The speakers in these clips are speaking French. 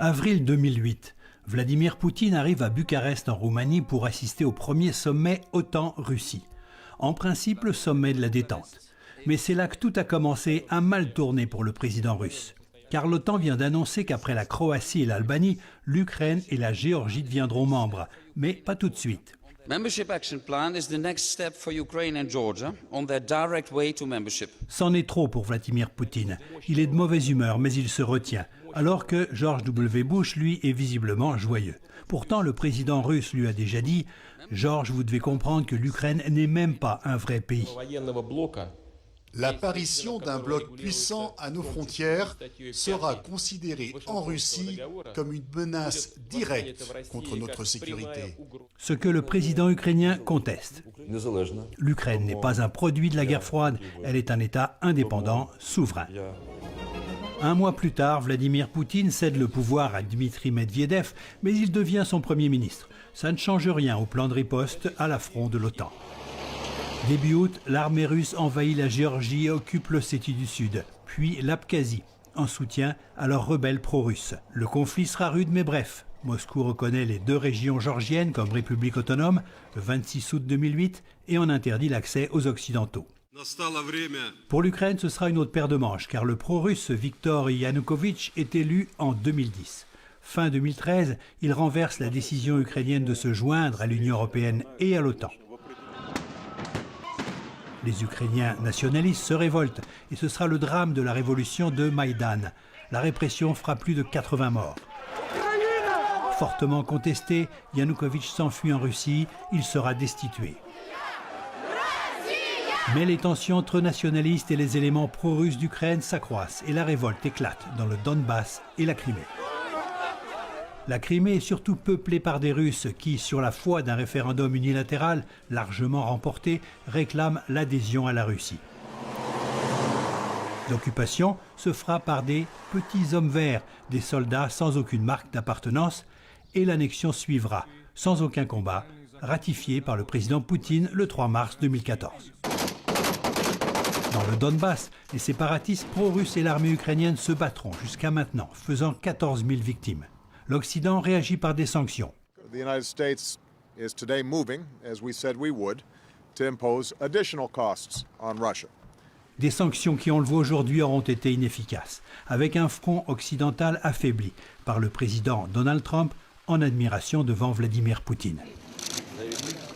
Avril 2008. Vladimir Poutine arrive à Bucarest en Roumanie pour assister au premier sommet OTAN-Russie. En principe, le sommet de la détente. Mais c'est là que tout a commencé à mal tourner pour le président russe. Car l'OTAN vient d'annoncer qu'après la Croatie et l'Albanie, l'Ukraine et la Géorgie deviendront membres. Mais pas tout de suite. C'en est trop pour Vladimir Poutine. Il est de mauvaise humeur, mais il se retient. Alors que George W. Bush, lui, est visiblement joyeux. Pourtant, le président russe lui a déjà dit « George, vous devez comprendre que l'Ukraine n'est même pas un vrai pays ». L'apparition d'un bloc puissant à nos frontières sera considérée en Russie comme une menace directe contre notre sécurité. Ce que le président ukrainien conteste. L'Ukraine n'est pas un produit de la guerre froide, elle est un État indépendant, souverain. Un mois plus tard, Vladimir Poutine cède le pouvoir à Dmitri Medvedev, mais il devient son Premier ministre. Ça ne change rien au plan de riposte à l'affront de l'OTAN. Début août, l'armée russe envahit la Géorgie et occupe l'Ossétie du Sud, puis l'Abkhazie, en soutien à leurs rebelles pro-russes. Le conflit sera rude mais bref. Moscou reconnaît les deux régions géorgiennes comme république autonome le 26 août 2008 et en interdit l'accès aux Occidentaux. Pour l'Ukraine, ce sera une autre paire de manches, car le pro-russe Viktor Yanukovych est élu en 2010. Fin 2013, il renverse la décision ukrainienne de se joindre à l'Union européenne et à l'OTAN. Les Ukrainiens nationalistes se révoltent et ce sera le drame de la révolution de Maïdan. La répression fera plus de 80 morts. Fortement contesté, Yanukovych s'enfuit en Russie, il sera destitué. Mais les tensions entre nationalistes et les éléments pro-russes d'Ukraine s'accroissent et la révolte éclate dans le Donbass et la Crimée. La Crimée est surtout peuplée par des Russes qui, sur la foi d'un référendum unilatéral largement remporté, réclament l'adhésion à la Russie. L'occupation se fera par des petits hommes verts, des soldats sans aucune marque d'appartenance, et l'annexion suivra, sans aucun combat, ratifiée par le président Poutine le 3 mars 2014. Dans le Donbass, les séparatistes pro-russes et l'armée ukrainienne se battront jusqu'à maintenant, faisant 14 000 victimes. L'Occident réagit par des sanctions. Des sanctions qui, on le voit aujourd'hui, auront été inefficaces, avec un front occidental affaibli par le président Donald Trump en admiration devant Vladimir Poutine.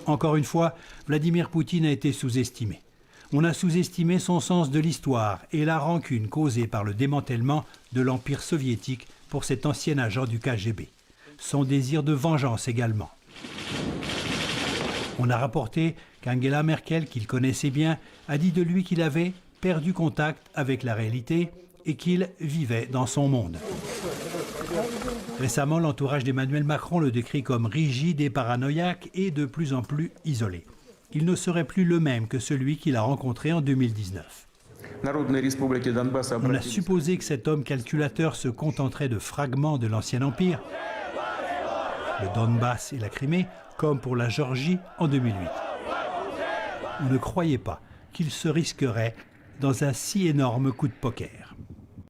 Encore une fois, Vladimir Poutine a été sous-estimé. On a sous-estimé son sens de l'histoire et la rancune causée par le démantèlement de l'Empire soviétique pour cet ancien agent du KGB. Son désir de vengeance également. On a rapporté qu'Angela Merkel, qu'il connaissait bien, a dit de lui qu'il avait perdu contact avec la réalité et qu'il vivait dans son monde. Récemment, l'entourage d'Emmanuel Macron le décrit comme rigide et paranoïaque et de plus en plus isolé. Il ne serait plus le même que celui qu'il a rencontré en 2019. On a supposé que cet homme calculateur se contenterait de fragments de l'ancien empire, le Donbass et la Crimée, comme pour la Géorgie en 2008. On ne croyait pas qu'il se risquerait dans un si énorme coup de poker.